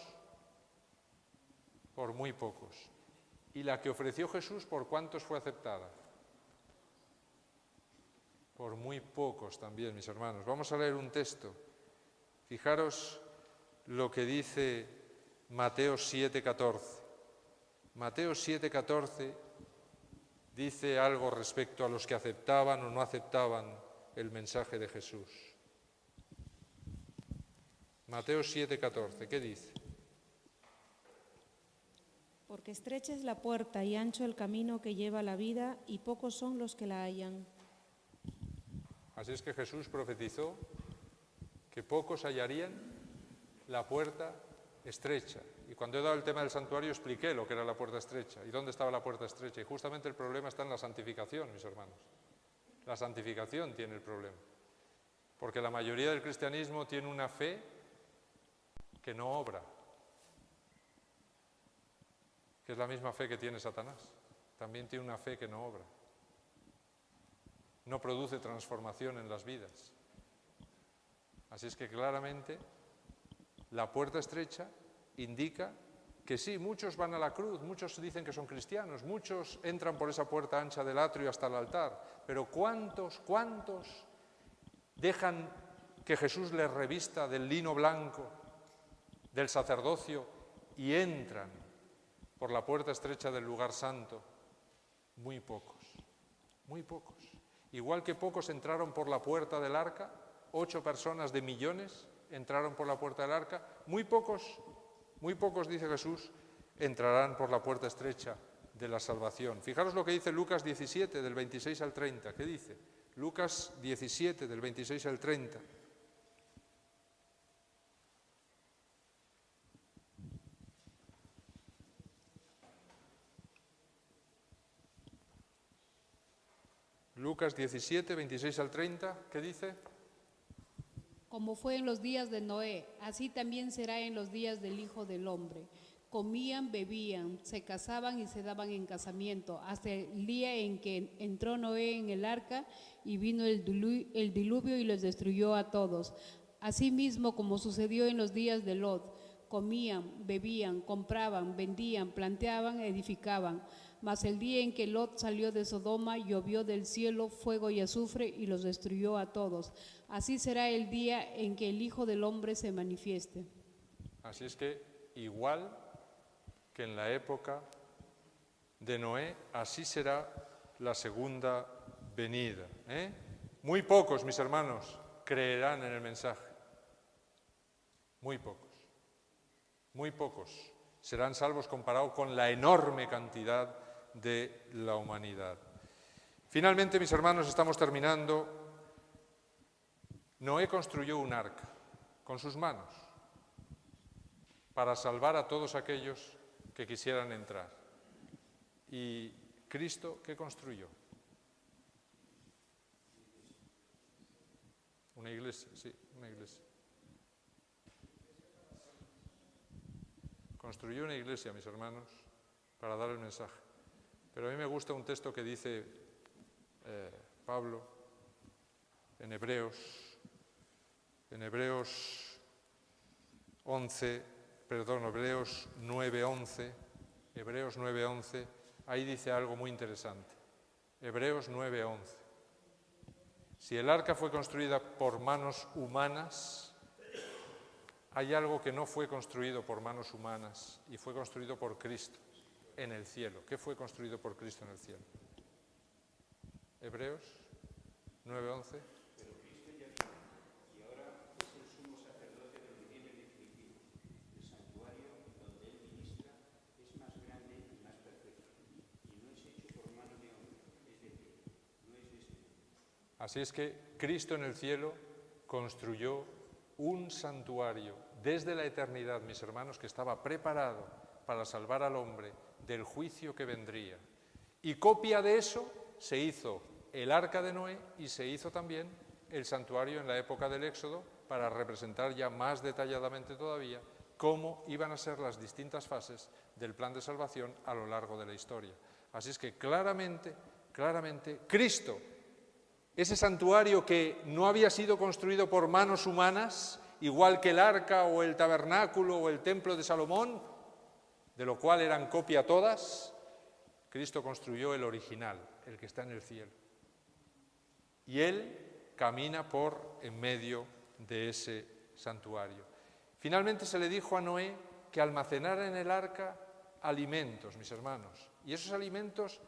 Por muy pocos. ¿Y la que ofreció Jesús por cuántos fue aceptada? Por muy pocos también, mis hermanos. Vamos a leer un texto. Fijaros lo que dice Mateo 7:14. Mateo 7:14 dice algo respecto a los que aceptaban o no aceptaban el mensaje de Jesús. Mateo 7:14, ¿qué dice? Porque estrecha es la puerta y ancho el camino que lleva a la vida, y pocos son los que la hallan. Así es que Jesús profetizó que pocos hallarían la puerta estrecha. Y cuando he dado el tema del santuario expliqué lo que era la puerta estrecha y dónde estaba la puerta estrecha. Y justamente el problema está en la santificación, mis hermanos. La santificación tiene el problema. Porque la mayoría del cristianismo tiene una fe que no obra, que es la misma fe que tiene Satanás. También tiene una fe que no obra. No produce transformación en las vidas. Así es que claramente la puerta estrecha indica que sí, muchos van a la cruz, muchos dicen que son cristianos, muchos entran por esa puerta ancha del atrio hasta el altar, pero ¿cuántos dejan que Jesús les revista del lino blanco, del sacerdocio, y entran por la puerta estrecha del lugar santo? Muy pocos, muy pocos. Igual que pocos entraron por la puerta del arca, 8 personas de millones entraron por la puerta del arca, muy pocos, dice Jesús, entrarán por la puerta estrecha de la salvación. Fijaros lo que dice Lucas 17, del 26 al 30. ¿Qué dice? Lucas 17, del 26 al 30. Lucas 17, 26 al 30, ¿qué dice? Como fue en los días de Noé, así también será en los días del Hijo del Hombre. Comían, bebían, se casaban y se daban en casamiento, hasta el día en que entró Noé en el arca y vino el diluvio y los destruyó a todos. Asimismo, como sucedió en los días de Lot, comían, bebían, compraban, vendían, planteaban, edificaban. Mas el día en que Lot salió de Sodoma, llovió del cielo fuego y azufre y los destruyó a todos. Así será el día en que el Hijo del Hombre se manifieste. Así es que, igual que en la época de Noé, así será la segunda venida. Muy pocos, mis hermanos, creerán en el mensaje. Muy pocos. Muy pocos serán salvos comparado con la enorme cantidad de la humanidad. Finalmente, mis hermanos, estamos terminando. Noé construyó un arca con sus manos para salvar a todos aquellos que quisieran entrar. ¿Y Cristo qué construyó? Una iglesia, sí, una iglesia. Construyó una iglesia, mis hermanos, para dar el mensaje. Pero a mí me gusta un texto que dice Pablo en Hebreos 9:11, ahí dice algo muy interesante. Hebreos 9:11. Si el arca fue construida por manos humanas, hay algo que no fue construido por manos humanas y fue construido por Cristo en el cielo. ¿Qué fue construido por Cristo en el cielo? Hebreos 9:11. Pero Cristo ya vino y ahora es el sumo sacerdote donde tiene definitivo. El santuario donde él ministra es más grande y más perfecto. Y no es hecho por mano de hombre, es decir, no es de este mundo. Así es que Cristo en el cielo construyó un santuario desde la eternidad, mis hermanos, que estaba preparado para salvar al hombre del juicio que vendría. Y copia de eso se hizo el arca de Noé y se hizo también el santuario en la época del Éxodo para representar ya más detalladamente todavía cómo iban a ser las distintas fases del plan de salvación a lo largo de la historia. Así es que claramente, Cristo, ese santuario que no había sido construido por manos humanas, igual que el arca o el tabernáculo o el templo de Salomón, de lo cual eran copia todas, Cristo construyó el original, el que está en el cielo. Y Él camina por en medio de ese santuario. Finalmente se le dijo a Noé que almacenara en el arca alimentos, mis hermanos. Y esos alimentos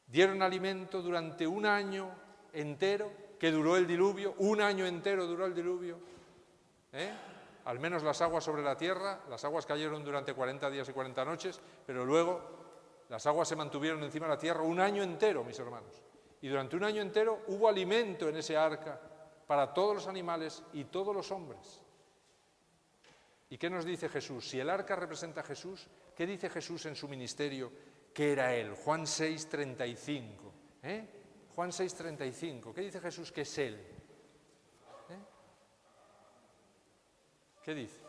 dieron alimento durante un año entero que duró el diluvio. Un año entero duró el diluvio. Al menos las aguas sobre la tierra. Las aguas cayeron durante 40 días y 40 noches, pero luego las aguas se mantuvieron encima de la tierra un año entero, mis hermanos. Y durante un año entero hubo alimento en ese arca para todos los animales y todos los hombres. ¿Y qué nos dice Jesús? Si el arca representa a Jesús, ¿qué dice Jesús en su ministerio que era Él? Juan 6:35. Juan 6:35. ¿Qué dice Jesús que es Él? ¿Qué dice?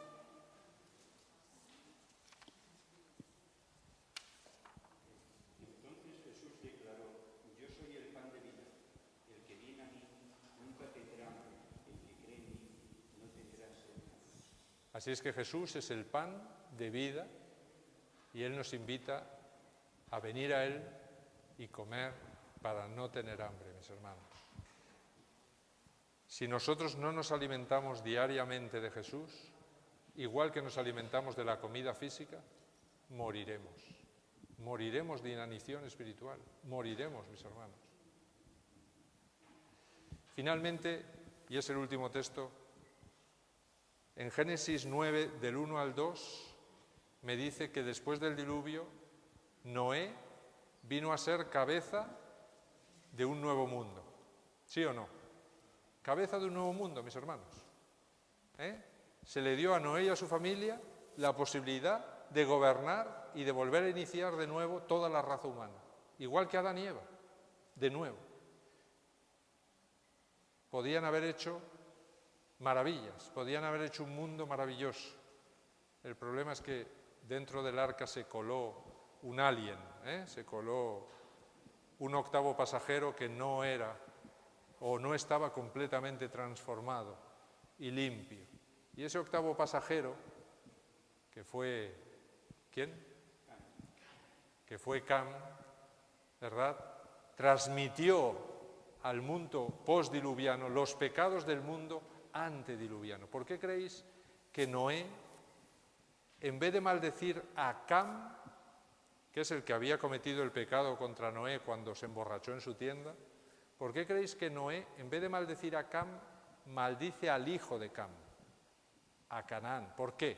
Entonces Jesús declaró: yo soy el pan de vida. El que viene a mí nunca tendrá hambre. El que cree en mí no tendrá sed. Así es que Jesús es el pan de vida y Él nos invita a venir a Él y comer para no tener hambre, mis hermanos. Si nosotros no nos alimentamos diariamente de Jesús, igual que nos alimentamos de la comida física, moriremos. Moriremos de inanición espiritual. Moriremos, mis hermanos. Finalmente, y es el último texto, en Génesis 9, del 1 al 2, me dice que después del diluvio, Noé vino a ser cabeza de un nuevo mundo. ¿Sí o no? Cabeza de un nuevo mundo, mis hermanos. Se le dio a Noé y a su familia la posibilidad de gobernar y de volver a iniciar de nuevo toda la raza humana. Igual que Adán y Eva, de nuevo. Podían haber hecho maravillas, podían haber hecho un mundo maravilloso. El problema es que dentro del arca se coló un alien, se coló un octavo pasajero que no era o no estaba completamente transformado y limpio. Y ese octavo pasajero, que fue, ¿quién? Que fue Cam, ¿verdad? Transmitió al mundo postdiluviano los pecados del mundo antediluviano. ¿Por qué creéis que Noé, en vez de maldecir a Cam, que es el que había cometido el pecado contra Noé cuando se emborrachó en su tienda, ¿por qué creéis que Noé, en vez de maldecir a Cam, maldice al hijo de Cam, a Canaán? ¿Por qué?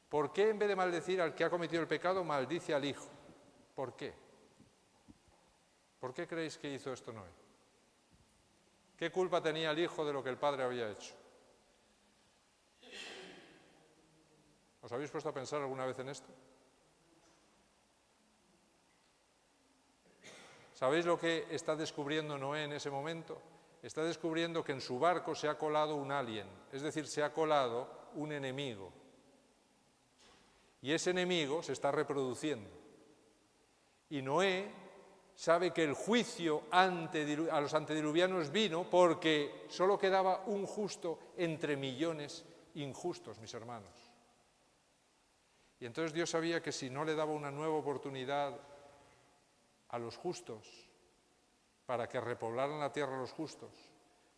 ¿Por qué en vez de maldecir al que ha cometido el pecado, maldice al hijo? ¿Por qué? ¿Por qué creéis que hizo esto Noé? ¿Qué culpa tenía el hijo de lo que el padre había hecho? ¿Os habéis puesto a pensar alguna vez en esto? ¿Sabéis lo que está descubriendo Noé en ese momento? Está descubriendo que en su barco se ha colado un alien, es decir, se ha colado un enemigo. Y ese enemigo se está reproduciendo. Y Noé sabe que el juicio a los antediluvianos vino porque solo quedaba un justo entre millones injustos, mis hermanos. Y entonces Dios sabía que si no le daba una nueva oportunidad a los justos, para que repoblaran la tierra los justos,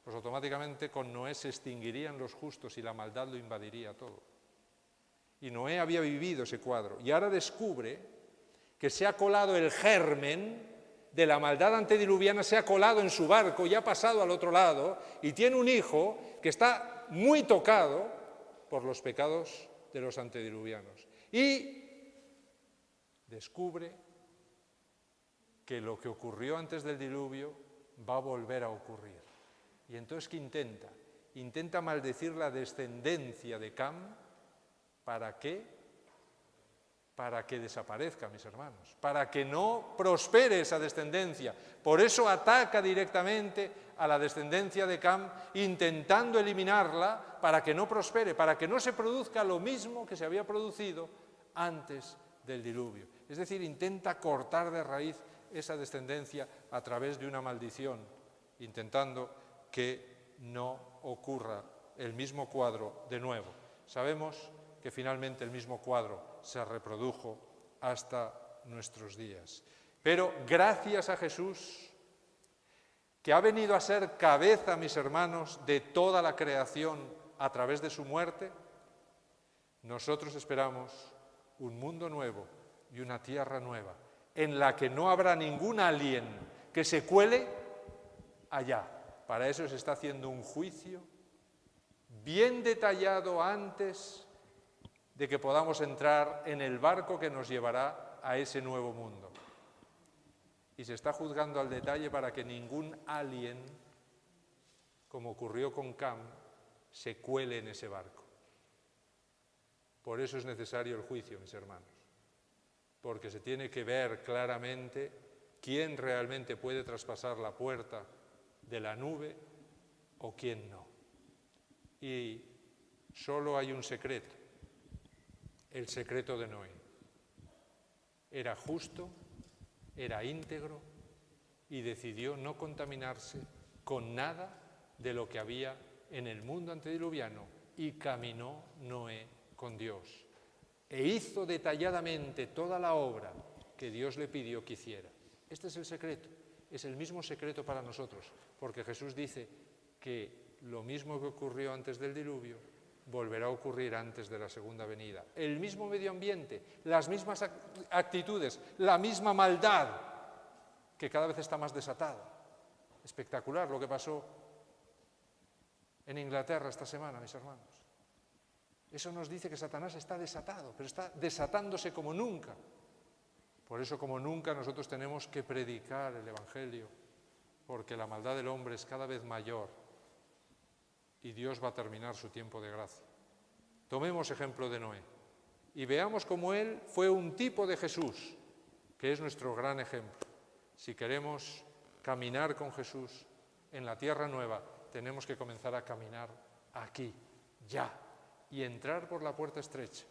pues automáticamente con Noé se extinguirían los justos y la maldad lo invadiría todo. Y Noé había vivido ese cuadro, y ahora descubre que se ha colado el germen de la maldad antediluviana, se ha colado en su barco y ha pasado al otro lado, y tiene un hijo que está muy tocado por los pecados de los antediluvianos. Y descubre que lo que ocurrió antes del diluvio va a volver a ocurrir. Y entonces, ¿qué intenta? Intenta maldecir la descendencia de Cam. ¿Para qué? Para que desaparezca, mis hermanos, para que no prospere esa descendencia. Por eso ataca directamente a la descendencia de Cam, intentando eliminarla para que no prospere, para que no se produzca lo mismo que se había producido antes del diluvio. Es decir, intenta cortar de raíz esa descendencia a través de una maldición, intentando que no ocurra el mismo cuadro de nuevo. Sabemos que finalmente el mismo cuadro se reprodujo hasta nuestros días. Pero gracias a Jesús, que ha venido a ser cabeza, mis hermanos, de toda la creación a través de su muerte, Nosotros esperamos un mundo nuevo y una tierra nueva, en la que no habrá ningún alien que se cuele allá. Para eso se está haciendo un juicio bien detallado antes de que podamos entrar en el barco que nos llevará a ese nuevo mundo. Y se está juzgando al detalle para que ningún alien, como ocurrió con Cam, se cuele en ese barco. Por eso es necesario el juicio, mis hermanos, porque se tiene que ver claramente quién realmente puede traspasar la puerta de la nube o quién no. Y solo hay un secreto, el secreto de Noé. Era justo, era íntegro y decidió no contaminarse con nada de lo que había en el mundo antediluviano, y caminó Noé con Dios e hizo detalladamente toda la obra que Dios le pidió que hiciera. Este es el secreto, es el mismo secreto para nosotros, porque Jesús dice que lo mismo que ocurrió antes del diluvio volverá a ocurrir antes de la segunda venida. El mismo medio ambiente, las mismas actitudes, la misma maldad, que cada vez está más desatada. Espectacular lo que pasó en Inglaterra esta semana, mis hermanos. Eso nos dice que Satanás está desatado, pero está desatándose como nunca. Por eso, como nunca, nosotros tenemos que predicar el Evangelio, porque la maldad del hombre es cada vez mayor y Dios va a terminar su tiempo de gracia. Tomemos ejemplo de Noé y veamos cómo él fue un tipo de Jesús, que es nuestro gran ejemplo. Si queremos caminar con Jesús en la tierra nueva, tenemos que comenzar a caminar aquí, ya, y entrar por la puerta estrecha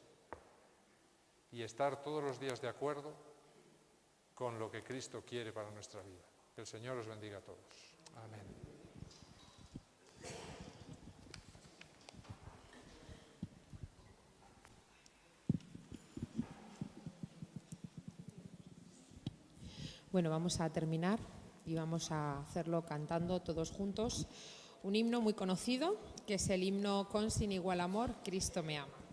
y estar todos los días de acuerdo con lo que Cristo quiere para nuestra vida. Que el Señor os bendiga a todos. Amén. Bueno, vamos a terminar y vamos a hacerlo cantando todos juntos un himno muy conocido, que es el himno Con sin igual amor, Cristo me ama.